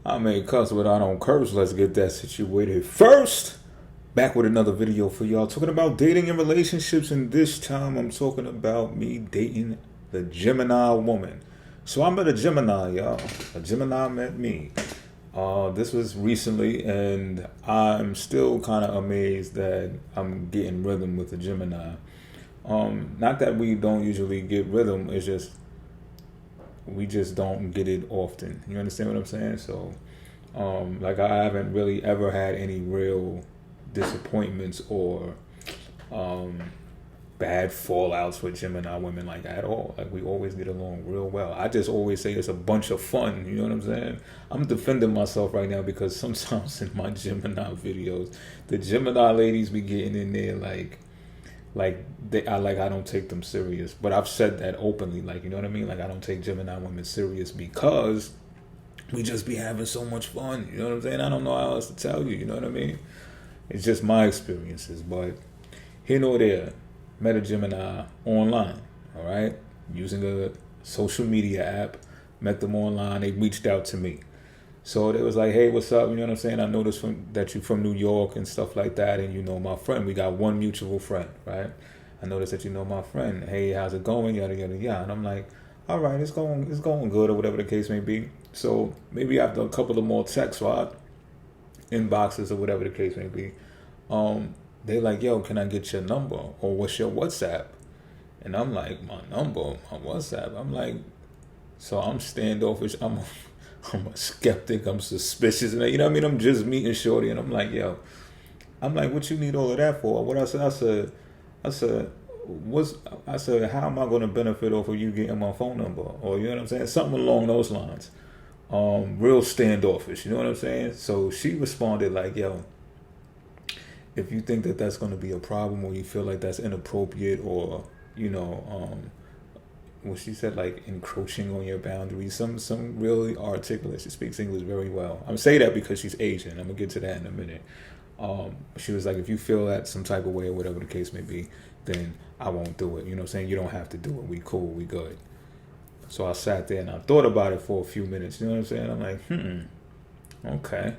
I may cuss, but I don't curse. Let's get that situated first. Back with another video for y'all talking about dating and relationships, and this time I'm talking about me dating the Gemini woman. So I met a Gemini, y'all. A Gemini met me. This was recently, and I'm still kind of amazed that I'm getting rhythm with the Gemini. Not that we don't usually get rhythm, it's just we just don't get it often. You understand what I'm saying? So, like I haven't really ever had any real disappointments or bad fallouts with Gemini women like at all. Like we always get along real well. I just always say it's a bunch of fun. You know what I'm saying? I'm defending myself right now because sometimes in my Gemini videos, the Gemini ladies be getting in there I don't take them serious. But I've said that openly, like, you know what I mean? Like I don't take Gemini women serious because we just be having so much fun. You know what I'm saying? I don't know how else to tell you, you know what I mean? It's just my experiences, but here nor there. Met a Gemini online, all right? Using a social media app. Met them online. They reached out to me. So they was like, hey, what's up? You know what I'm saying? I noticed that you're from New York and stuff like that, and you know my friend. We got one mutual friend, right? I noticed that you know my friend. Hey, how's it going? Yada, yada, yada. And I'm like, all right, it's going good or whatever the case may be. So maybe after a couple of more texts, right? Inboxes or whatever the case may be, they like, yo, can I get your number or what's your WhatsApp? And I'm like, my number, my WhatsApp. I'm like, so I'm standoffish. I'm a skeptic. I'm suspicious, and you know what I mean. I'm just meeting shorty, and I'm like, yo, I'm like, what you need all of that for? What I said, I said, how am I going to benefit off of you getting my phone number? Or you know what I'm saying, something along those lines. Real standoffish, you know what I'm saying? So she responded like, yo, if you think that that's going to be a problem or you feel like that's inappropriate or, you know, well, she said like encroaching on your boundaries, some really articulate. She speaks English very well. I'm saying that because she's Asian. I'm going to get to that in a minute. She was like, if you feel that some type of way or whatever the case may be, then I won't do it. You know what I'm saying? You don't have to do it. We cool. We good. So I sat there and I thought about it for a few minutes. You know what I'm saying? I'm like, okay.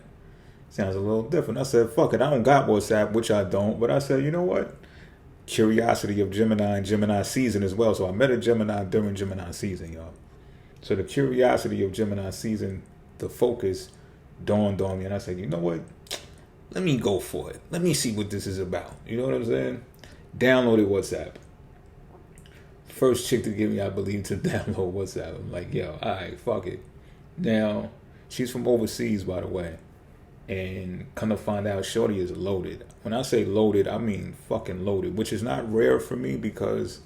Sounds a little different. I said, fuck it. I don't got WhatsApp, which I don't. But I said, you know what? Curiosity of Gemini and Gemini season as well. So I met a Gemini during Gemini season, y'all. So the curiosity of Gemini season, the focus dawned on me. And I said, you know what? Let me go for it. Let me see what this is about. You know what I'm saying? Downloaded WhatsApp. First chick to give me, I believe, to download WhatsApp. I'm like, yo, all right, fuck it. Now, she's from overseas, by the way. And come to find out, shorty is loaded. When I say loaded, I mean fucking loaded, which is not rare for me because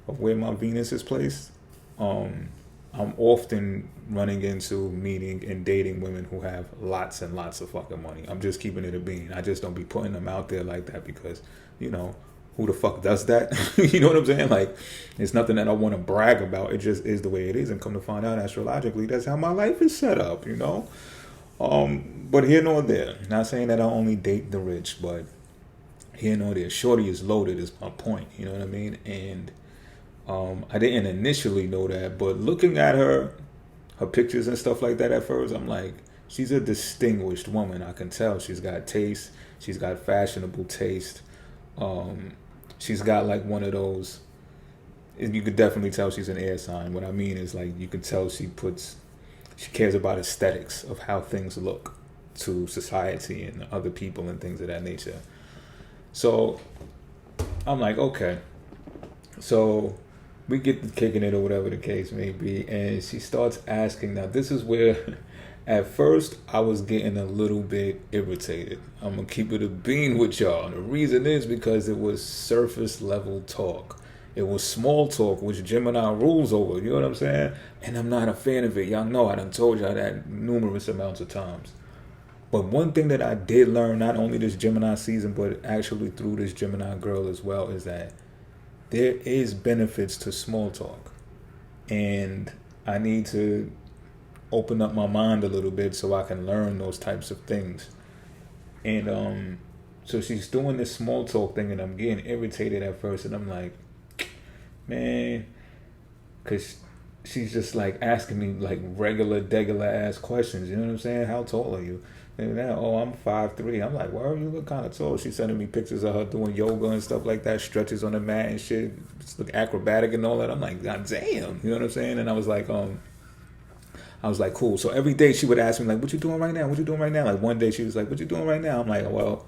of where my Venus is placed. I'm often running into meeting and dating women who have lots and lots of fucking money. I'm just keeping it a bean. I just don't be putting them out there like that because, you know, who the fuck does that? You know what I'm saying? Like, it's nothing that I want to brag about. It just is the way it is. And come to find out, astrologically, that's how my life is set up, you know? But here nor there. Not saying that I only date the rich, but here nor there. Shorty is loaded is my point. You know what I mean? And I didn't initially know that, but looking at her pictures and stuff like that at first, I'm like, she's a distinguished woman. I can tell she's got taste. She's got fashionable taste. She's got like one of those. You could definitely tell she's an air sign. What I mean is like you could tell she cares about aesthetics of how things look to society and other people and things of that nature. So I'm like, okay. So we get to kicking it or whatever the case may be. And she starts asking. Now, this is where at first I was getting a little bit irritated. I'm going to keep it a bean with y'all. And the reason is because it was surface level talk. It was small talk, which Gemini rules over. You know what I'm saying? And I'm not a fan of it. Y'all know I done told y'all that numerous amounts of times. But one thing that I did learn, not only this Gemini season, but actually through this Gemini girl as well, is that there is benefits to small talk. And I need to open up my mind a little bit so I can learn those types of things. And so she's doing this small talk thing, and I'm getting irritated at first, and I'm like, man, because she's just like asking me like regular ass questions. You know what I'm saying? How tall are you? And then, oh, I'm 5'3". I'm like, well, you look kind of tall. She's sending me pictures of her doing yoga and stuff like that, stretches on the mat and shit. Just look acrobatic and all that. I'm like, God damn. You know what I'm saying? And I was like, cool. So every day she would ask me like, what you doing right now? What you doing right now? Like one day she was like, what you doing right now? I'm like, well,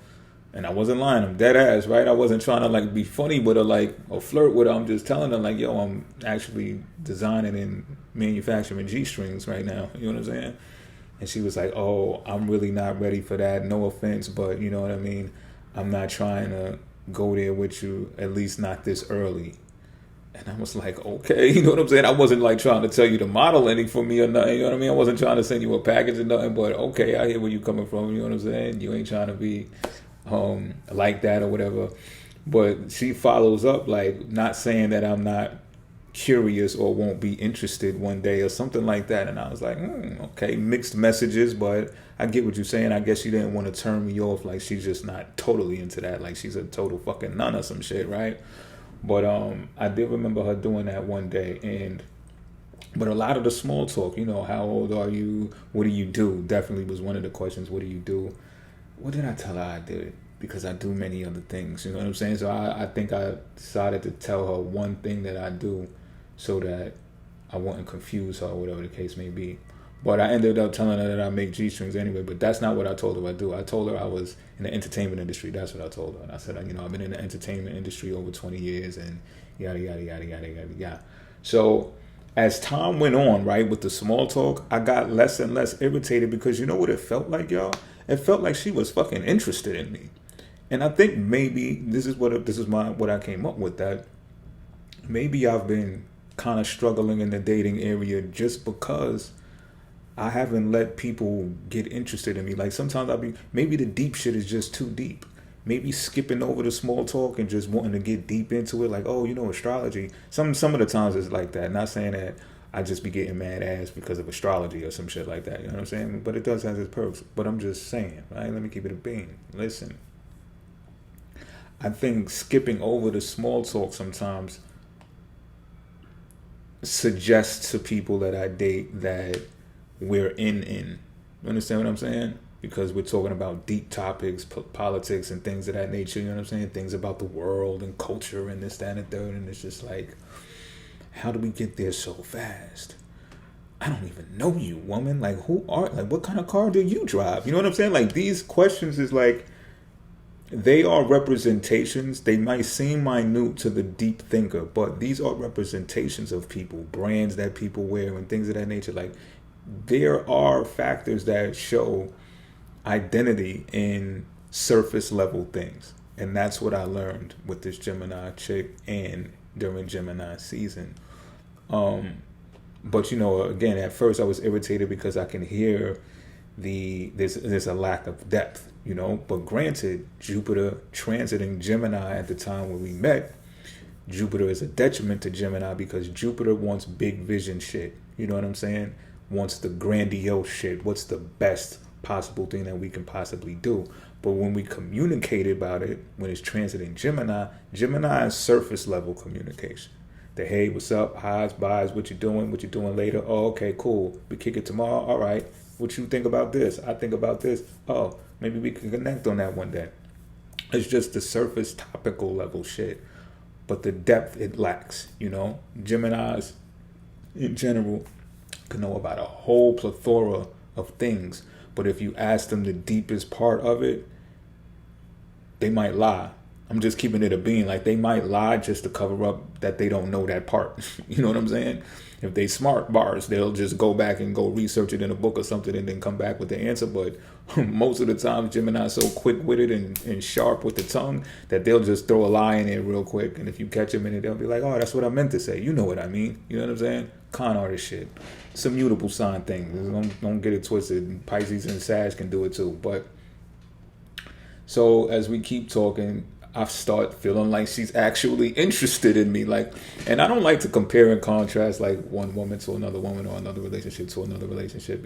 and I wasn't lying. I'm dead ass, right? I wasn't trying to like be funny with her, like, or flirt with her. I'm just telling her like, yo, I'm actually designing and manufacturing G-strings right now. You know what I'm saying? And she was like, oh, I'm really not ready for that. No offense, but you know what I mean? I'm not trying to go there with you, at least not this early. And I was like, okay, you know what I'm saying? I wasn't like trying to tell you to model anything for me or nothing, you know what I mean? I wasn't trying to send you a package or nothing, but okay, I hear where you coming from, you know what I'm saying? You ain't trying to be like that or whatever. But she follows up like not saying that I'm not curious or won't be interested one day or something like that. And I was like, okay, mixed messages, but I get what you're saying. I guess she didn't want to turn me off, like she's just not totally into that, like she's a total fucking nun or some shit, right? But I did remember her doing that one day. But a lot of the small talk, you know, how old are you? What do you do? Definitely was one of the questions. What do you do? What did I tell her I did? Because I do many other things, you know what I'm saying? So I think I decided to tell her one thing that I do so that I wouldn't confuse her or whatever the case may be. But I ended up telling her that I make G-strings anyway, but that's not what I told her I do. I told her I was in the entertainment industry. That's what I told her. And I said, you know, I've been in the entertainment industry over 20 years and yada, yada, yada, yada, yada, yada. So as time went on, right, with the small talk, I got less and less irritated because you know what it felt like, y'all? It felt like she was fucking interested in me. And I think maybe this is what I came up with, that maybe I've been kind of struggling in the dating area just because I haven't let people get interested in me. Like sometimes maybe the deep shit is just too deep. Maybe skipping over the small talk and just wanting to get deep into it, like, oh, you know, astrology. Some of the times it's like that. Not saying that I just be getting mad ass because of astrology or some shit like that. You know what I'm saying? But it does have its perks. But I'm just saying, right? Let me keep it a bean. Listen, I think skipping over the small talk sometimes suggests to people that I date that we're in. You understand what I'm saying? Because we're talking about deep topics, politics and things of that nature, you know what I'm saying? Things about the world and culture and this, that, and the third. And it's just like, how do we get there so fast? I don't even know you, woman. Like, what kind of car do you drive? You know what I'm saying? Like, these questions is like, they are representations. They might seem minute to the deep thinker, but these are representations of people, brands that people wear and things of that nature. Like, there are factors that show identity in surface level things. And that's what I learned with this Gemini chick and during Gemini season. But you know, again, at first I was irritated because I can hear there's a lack of depth, you know. But granted, Jupiter transiting Gemini at the time when we met, Jupiter is a detriment to Gemini because Jupiter wants big vision shit. You know what I'm saying? Wants the grandiose shit. What's the best possible thing that we can possibly do? But when we communicate about it, when it's transiting Gemini, Gemini is surface level communication. The hey, what's up, highs, buys, what you doing later? Oh, okay, cool. We kick it tomorrow. All right. What you think about this? I think about this. Oh, maybe we can connect on that one day. It's just the surface topical level shit. But the depth it lacks, you know? Geminis in general can know about a whole plethora of things. But if you ask them the deepest part of it, they might lie. I'm just keeping it a bean. Like, they might lie just to cover up that they don't know that part. You know what I'm saying? If they smart bars, they'll just go back and go research it in a book or something and then come back with the answer. But most of the time, Gemini's so quick-witted and sharp with the tongue that they'll just throw a lie in there real quick. And if you catch them in it, they'll be like, oh, that's what I meant to say. You know what I mean. You know what I'm saying? Con artist shit. It's a mutable sign thing. Don't get it twisted. Pisces and Sag can do it too. But so as we keep talking, I start feeling like she's actually interested in me. Like, and I don't like to compare and contrast like one woman to another woman or another relationship to another relationship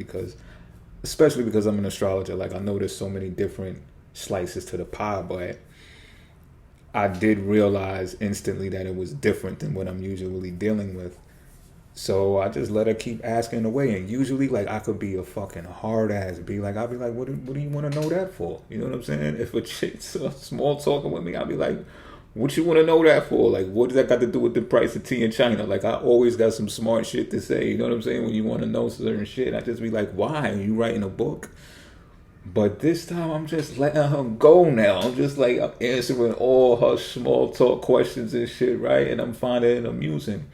especially because I'm an astrologer. Like, I know there's so many different slices to the pie, but I did realize instantly that it was different than what I'm usually dealing with. So I just let her keep asking away, and usually, like, I could be a fucking hard ass, I'll be like, what do you want to know that for? You know what I'm saying? If a chick's small talking with me, I'll be like, what you want to know that for? Like, what does that got to do with the price of tea in China? Like, I always got some smart shit to say. You know what I'm saying? When you want to know certain shit, I just be like, why? Are you writing a book? But this time, I'm just letting her go now. I'm just like, I'm answering all her small talk questions and shit, right? And I'm finding it amusing.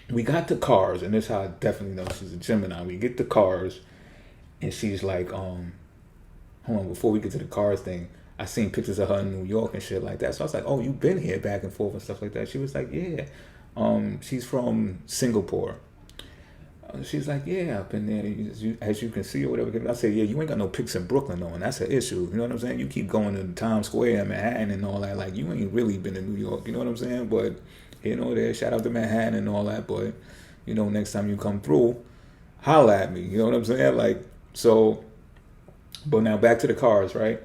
We got the cars, and this is how I definitely know she's a Gemini. We get the cars, and she's like, hold on, before we get to the cars thing, I seen pictures of her in New York and shit like that. So I was like, oh, you've been here back and forth and stuff like that. She was like, yeah. She's from Singapore. She's like, yeah, I've been there, as you can see or whatever. I said, yeah, you ain't got no pics in Brooklyn though, and that's an issue. You know what I'm saying? You keep going to Times Square and Manhattan and all that. Like, you ain't really been to New York. You know what I'm saying? But here and there, shout out to Manhattan and all that. But, you know, next time you come through, holla at me. You know what I'm saying? Like, so, but now back to the cars, right?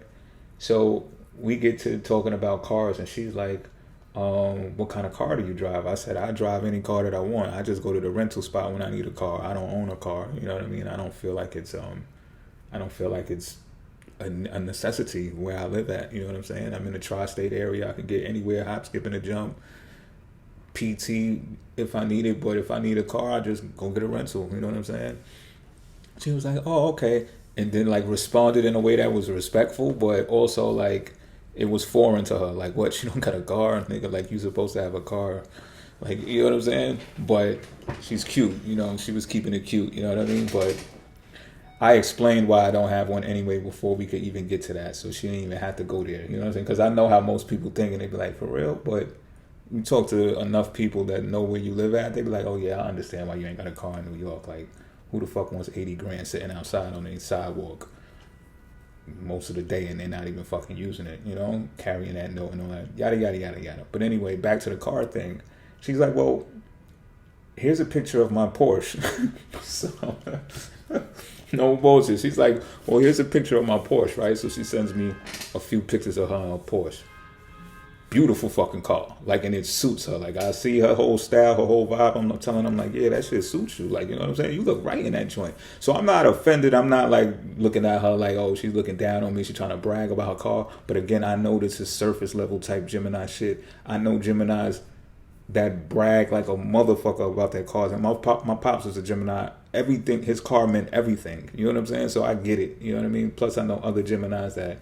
So we get to talking about cars, and she's like, what kind of car do you drive? I said, I drive any car that I want. I just go to the rental spot when I need a car. I don't own a car. You know what I mean? I don't feel like it's a necessity where I live at. You know what I'm saying? I'm in the tri-state area. I can get anywhere, hop, skip, and a jump. PT if I need it, but if I need a car, I just go get a rental. You know what I'm saying? She was like, oh, okay. And then like responded in a way that was respectful, but also like it was foreign to her. Like, what, she don't got a car? Nigga, like, you supposed to have a car. Like, you know what I'm saying? But she's cute, you know, she was keeping it cute, you know what I mean? But I explained why I don't have one anyway before we could even get to that. So she didn't even have to go there, you know what I'm saying? Because I know how most people think, and they be like, for real? But you talk to enough people that know where you live at, they be like, oh yeah, I understand why you ain't got a car in New York. Like, who the fuck wants 80 grand sitting outside on a sidewalk most of the day and they're not even fucking using it, you know, carrying that note and all that, yada, yada, yada, yada. But anyway, back to the car thing. She's like, well, here's a picture of my Porsche. So, no bullshit. She's like, well, here's a picture of my Porsche, right? So she sends me a few pictures of her on her Porsche. Beautiful fucking car. Like, and it suits her. Like, I see her whole style, her whole vibe. I'm telling them, like, yeah, that shit suits you. Like, you know what I'm saying? You look right in that joint. So I'm not offended. I'm not, like, looking at her like, oh, she's looking down on me. She's trying to brag about her car. But again, I know this is surface level type Gemini shit. I know Geminis that brag like a motherfucker about their cars. And my pops was a Gemini. Everything, his car meant everything. You know what I'm saying? So I get it. You know what I mean? Plus, I know other Geminis that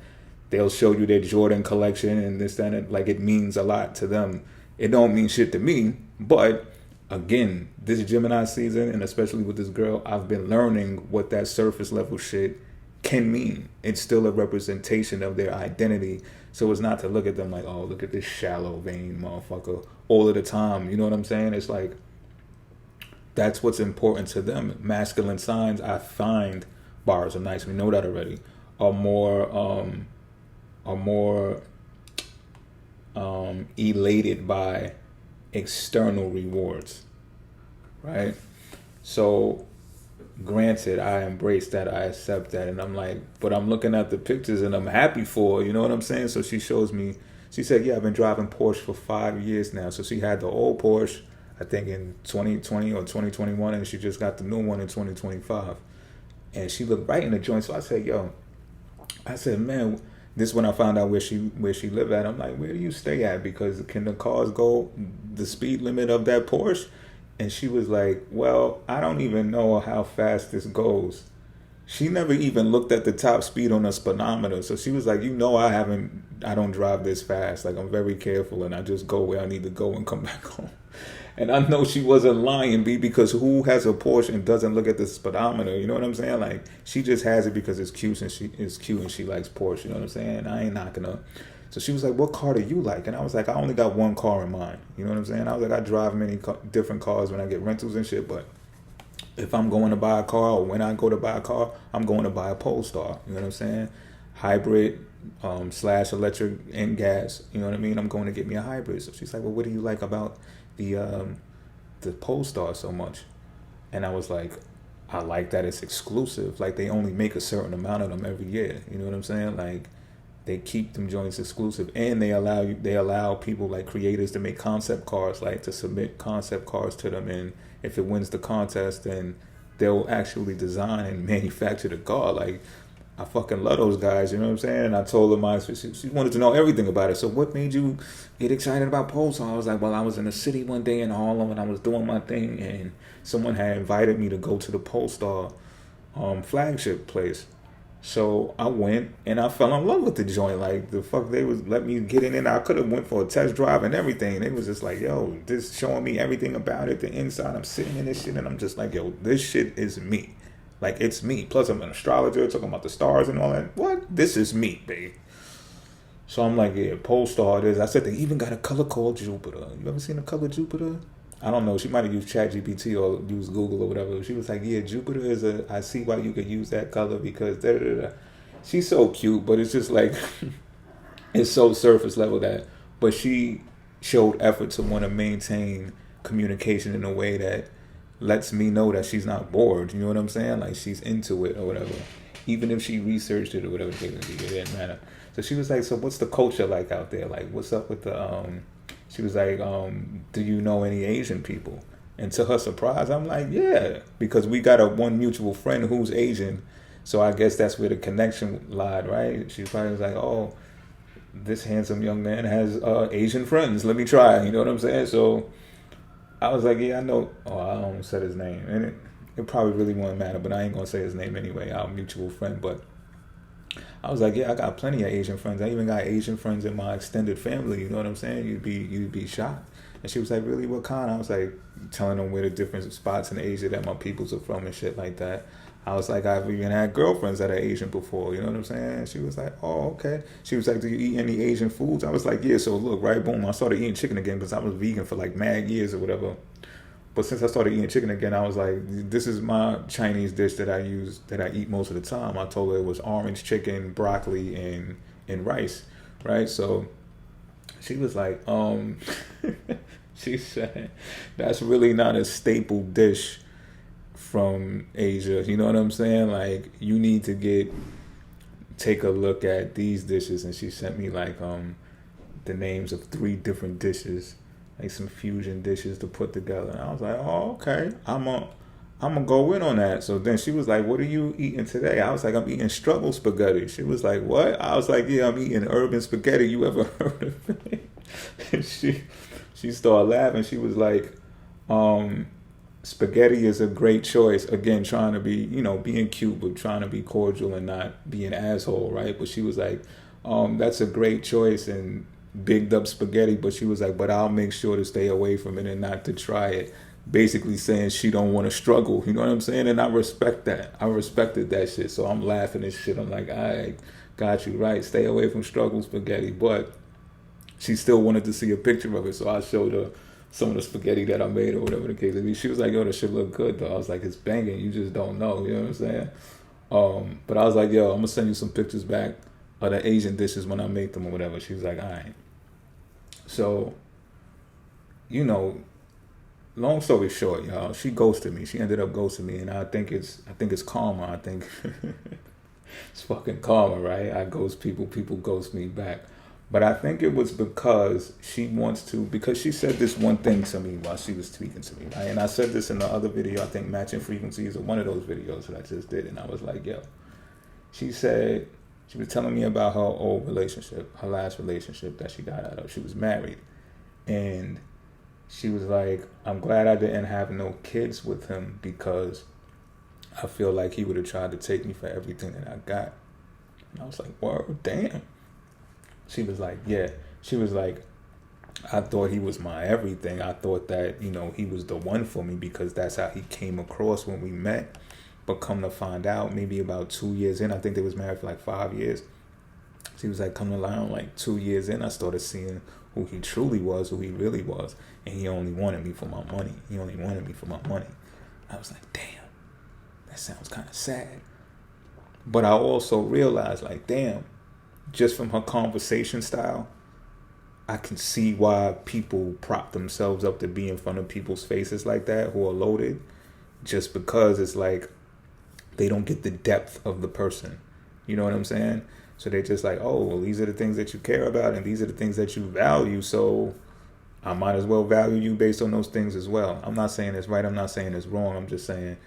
they'll show you their Jordan collection and this, that, and like it means a lot to them. It don't mean shit to me. But again, this Gemini season, and especially with this girl, I've been learning what that surface level shit can mean. It's still a representation of their identity. So it's not to look at them like, oh, look at this shallow, vain motherfucker all of the time. You know what I'm saying? It's like, that's what's important to them. Masculine signs, I find, bars are nice, we know that already, are more elated by external rewards, right? So granted, I embrace that, I accept that, and I'm like, but I'm looking at the pictures and I'm happy for her, you know what I'm saying? So she shows me, she said, yeah, I've been driving Porsche for 5 years now. So she had the old Porsche, I think in 2020 or 2021, and she just got the new one in 2025. And she looked right in the joint. So I said, man, this is when I found out where she lived at. I'm like, where do you stay at? Because can the cars go the speed limit of that Porsche? And she was like, well, I don't even know how fast this goes. She never even looked at the top speed on the speedometer. So she was like, you know, I don't drive this fast. Like, I'm very careful and I just go where I need to go and come back home. And I know she wasn't lying, because who has a Porsche and doesn't look at the speedometer? You know what I'm saying? Like, she just has it because it's cute and she likes Porsche. You know what I'm saying? I ain't knocking her. So she was like, what car do you like? And I was like, I only got one car in mind. You know what I'm saying? I was like, I drive many different cars when I get rentals and shit, but if I'm going to buy a car, or when I go to buy a car, I'm going to buy a Polestar. You know what I'm saying? Hybrid / electric and gas. You know what I mean? I'm going to get me a hybrid. So she's like, well, what do you like about the Polestar so much? And I was like, I like that it's exclusive. Like, they only make a certain amount of them every year. You know what I'm saying? Like, they keep them joints exclusive, and they allow people like creators to make concept cars, like to submit concept cars to them, and if it wins the contest, then they'll actually design and manufacture the car. Like, I fucking love those guys, you know what I'm saying? And I told her she wanted to know everything about it. So what made you get excited about Pulsar? I was like, well, I was in the city one day in Harlem and I was doing my thing, and someone had invited me to go to the Polestar flagship place. So I went and I fell in love with the joint. Like, the fuck, they was let me get in it. I could have went for a test drive and everything. They was just like, yo, this showing me everything about it, the inside. I'm sitting in this shit and I'm just like, yo, this shit is me. Like, it's me. Plus, I'm an astrologer, talking about the stars and all that. What? This is me, babe. So I'm like, yeah, Polestar it is. I said, they even got a color called Jupiter. You ever seen the color Jupiter? I don't know. She might have used ChatGPT or used Google or whatever. She was like, yeah, Jupiter is I see why you could use that color because da-da-da-da. She's so cute, but it's just like, it's so surface level but she showed effort to want to maintain communication in a way that lets me know that she's not bored. You know what I'm saying? Like, she's into it or whatever. Even if she researched it or whatever, it didn't matter. So she was like, so what's the culture like out there? Like, what's up with the, she was like, do you know any Asian people? And to her surprise, I'm like, yeah, because we got one mutual friend who's Asian. So I guess that's where the connection lied, right? She probably was like, oh, this handsome young man has Asian friends. Let me try. You know what I'm saying? So I was like, yeah, I know. Oh, I almost said his name. And it probably really won't matter, but I ain't going to say his name anyway, our mutual friend. But I was like, yeah, I got plenty of Asian friends. I even got Asian friends in my extended family. You know what I'm saying? You'd be shocked. And she was like, really, what kind? I was like, telling them where the different spots in Asia that my peoples are from and shit like that. I was like, I've even had girlfriends that are Asian before, you know what I'm saying? She was like, oh, okay. She was like, do you eat any Asian foods? I was like, yeah. So look, right, boom, I started eating chicken again because I was vegan for like mad years or whatever. But since I started eating chicken again, I was like, this is my Chinese dish that I eat most of the time. I told her it was orange chicken, broccoli, and rice, right? So she was like, she said, that's really not a staple dish from Asia. You know what I'm saying? Like, you need to take a look at these dishes. And she sent me like the names of 3 different dishes, like some fusion dishes to put together. And I was like, oh, okay, I'm gonna go in on that. So then she was like, what are you eating today? I was like, I'm eating struggle spaghetti. She was like, what? I was like, yeah, I'm eating urban spaghetti. You ever heard of it? And she started laughing. She was like, spaghetti is a great choice. Again, trying to be, being cute, but trying to be cordial and not be an asshole, right? But she was like, that's a great choice, and bigged up spaghetti. But she was like, but I'll make sure to stay away from it and not to try it. Basically saying she don't want to struggle. You know what I'm saying? And I respect that. I respected that shit. So I'm laughing and shit. I'm like, I got you right. Stay away from struggle spaghetti. But she still wanted to see a picture of it. So I showed her some of the spaghetti that I made or whatever the case may be. She was like, yo, that shit look good though. I was like, it's banging. You just don't know. You know what I'm saying? But I was like, yo, I'm going to send you some pictures back of the Asian dishes when I make them or whatever. She was like, all right. So, long story short, y'all, she ghosted me. She ended up ghosting me, and I think it's karma. I think it's fucking karma, right? I ghost people ghost me back. But I think it was because because she said this one thing to me while she was speaking to me, right? And I said this in the other video, I think Matching Frequencies, or one of those videos that I just did, and I was like, yo, she was telling me about her old relationship, her last relationship that she got out of. She was married, and she was like, I'm glad I didn't have no kids with him because I feel like he would have tried to take me for everything that I got. And I was like, whoa, damn. She was like, yeah. She was like, I thought he was my everything. I thought that, he was the one for me because that's how he came across when we met. But come to find out, maybe about 2 years in, I think they was married for like 5 years. She was like, coming along like 2 years in, I started seeing who he truly was, who he really was. And he only wanted me for my money. I was like, damn, that sounds kind of sad. But I also realized, like, damn, just from her conversation style, I can see why people prop themselves up to be in front of people's faces like that who are loaded, just because it's like they don't get the depth of the person. You know what I'm saying? So they're just like, oh, well, these are the things that you care about and these are the things that you value. So, I might as well value you based on those things as well. I'm not saying it's right. I'm not saying it's wrong. I'm just saying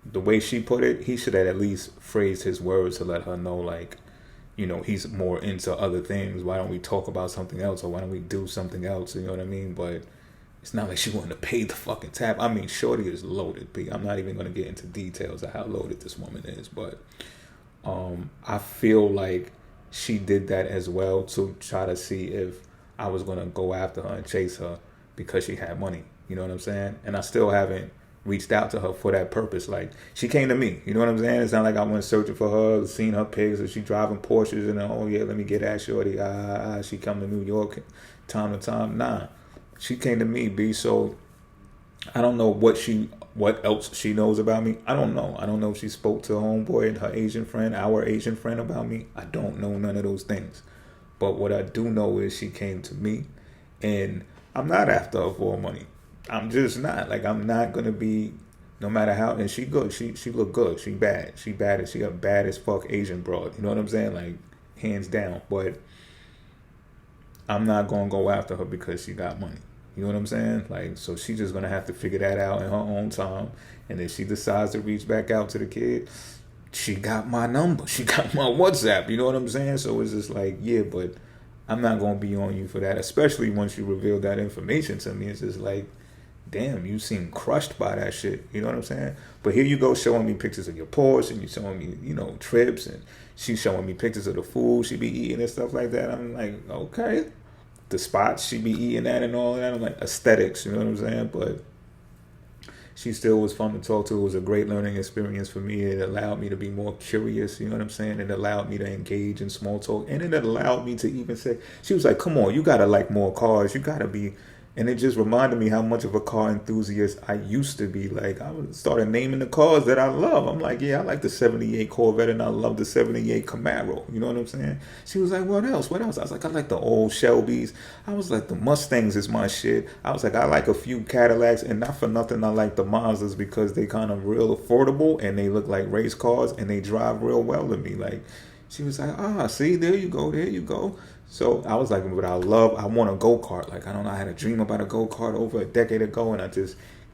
the way she put it, he should have at least phrased his words to let her know, like, you know, he's more into other things. Why don't we talk about something else, or why don't we do something else? You know what I mean? But it's not like she wanted to pay the fucking tab. I mean, shorty is loaded, B. I'm not even going to get into details of how loaded this woman is, but I feel like she did that as well to try to see if I was going to go after her and chase her because she had money. You know what I'm saying? And I still haven't reached out to her for that purpose. Like, she came to me. You know what I'm saying? It's not like I went searching for her, seen her pics, or she driving Porsches and oh yeah, let me get at shorty. She come to New York time to time. Nah, she came to me, B. So I don't know what else she knows about me. I don't know. I don't know if she spoke to homeboy and her Asian friend, our Asian friend, about me. I don't know none of those things. But what I do know is she came to me, and I'm not after her for money. I'm just not. Like, I'm not gonna be, no matter how. And she good. She look good. She bad. She bad. She a bad as fuck Asian broad. You know what I'm saying? Like, hands down. But I'm not gonna go after her because she got money. You know what I'm saying? Like, so she's just gonna have to figure that out in her own time. And if she decides to reach back out to the kid, she got my number. She got my WhatsApp. You know what I'm saying? So it's just like, yeah, but I'm not gonna be on you for that. Especially once you reveal that information to me. It's just like, damn, you seem crushed by that shit. You know what I'm saying? But here you go showing me pictures of your Porsche, and you showing me, you know, trips, and she's showing me pictures of the food she be eating and stuff like that. I'm like, okay. The spots she be eating at and all that. I'm like, aesthetics, you know what I'm saying? But she still was fun to talk to. It was a great learning experience for me. It allowed me to be more curious, you know what I'm saying? It allowed me to engage in small talk. And it allowed me to even say, she was like, come on, you got to like more cars. You got to be. And it just reminded me how much of a car enthusiast I used to be. Like, I started naming the cars that I love. I'm like, yeah, I like the 78 Corvette and I love the 78 Camaro. You know what I'm saying? She was like, what else? What else? I was like, I like the old Shelbys. I was like, the Mustangs is my shit. I was like, I like a few Cadillacs, and not for nothing, I like the Mazdas because they kind of real affordable and they look like race cars and they drive real well to me. Like, she was like, see, there you go, there you go. So I was like, but I want a go-kart. Like, I don't know, I had a dream about a go-kart over a decade ago, and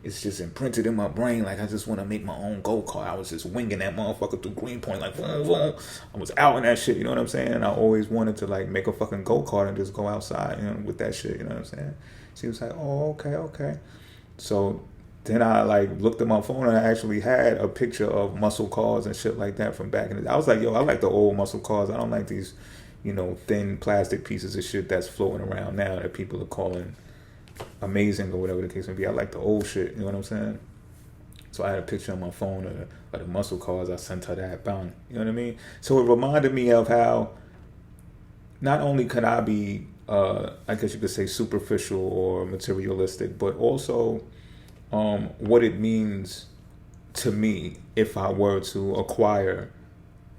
it's just imprinted in my brain. Like, I just want to make my own go-kart. I was just winging that motherfucker through Greenpoint, like, boom, boom. I was out in that shit, you know what I'm saying? And I always wanted to, like, make a fucking go-kart and just go outside, you know, with that shit, you know what I'm saying? She was like, oh, okay. So then I, like, looked at my phone, and I actually had a picture of muscle cars and shit like that from back in the day. I was like, yo, I like the old muscle cars. I don't like these, you know, thin plastic pieces of shit that's floating around now that people are calling amazing or whatever the case may be. I like the old shit, you know what I'm saying? So I had a picture on my phone of the muscle cars. I sent her that bound, you know what I mean? So it reminded me of how not only could I be, I guess you could say, superficial or materialistic, but also what it means to me if I were to acquire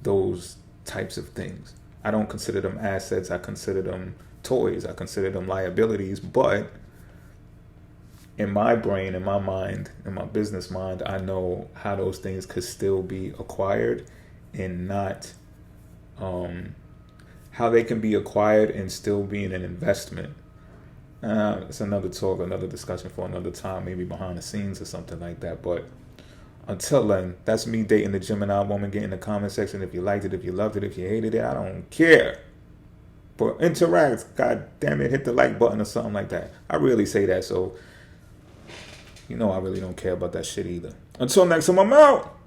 those types of things. I don't consider them assets. I consider them toys. I consider them liabilities. But in my brain, in my mind, in my business mind, I know how those things could still be acquired and not how they can be acquired and still be in an investment. It's another talk, another discussion for another time, maybe behind the scenes or something like that. But until then, that's me dating the Gemini woman. Get in the comment section if you liked it, if you loved it, if you hated it. I don't care. But interact. God damn it, hit the like button or something like that. I really say that, so you know I really don't care about that shit either. Until next time, I'm out.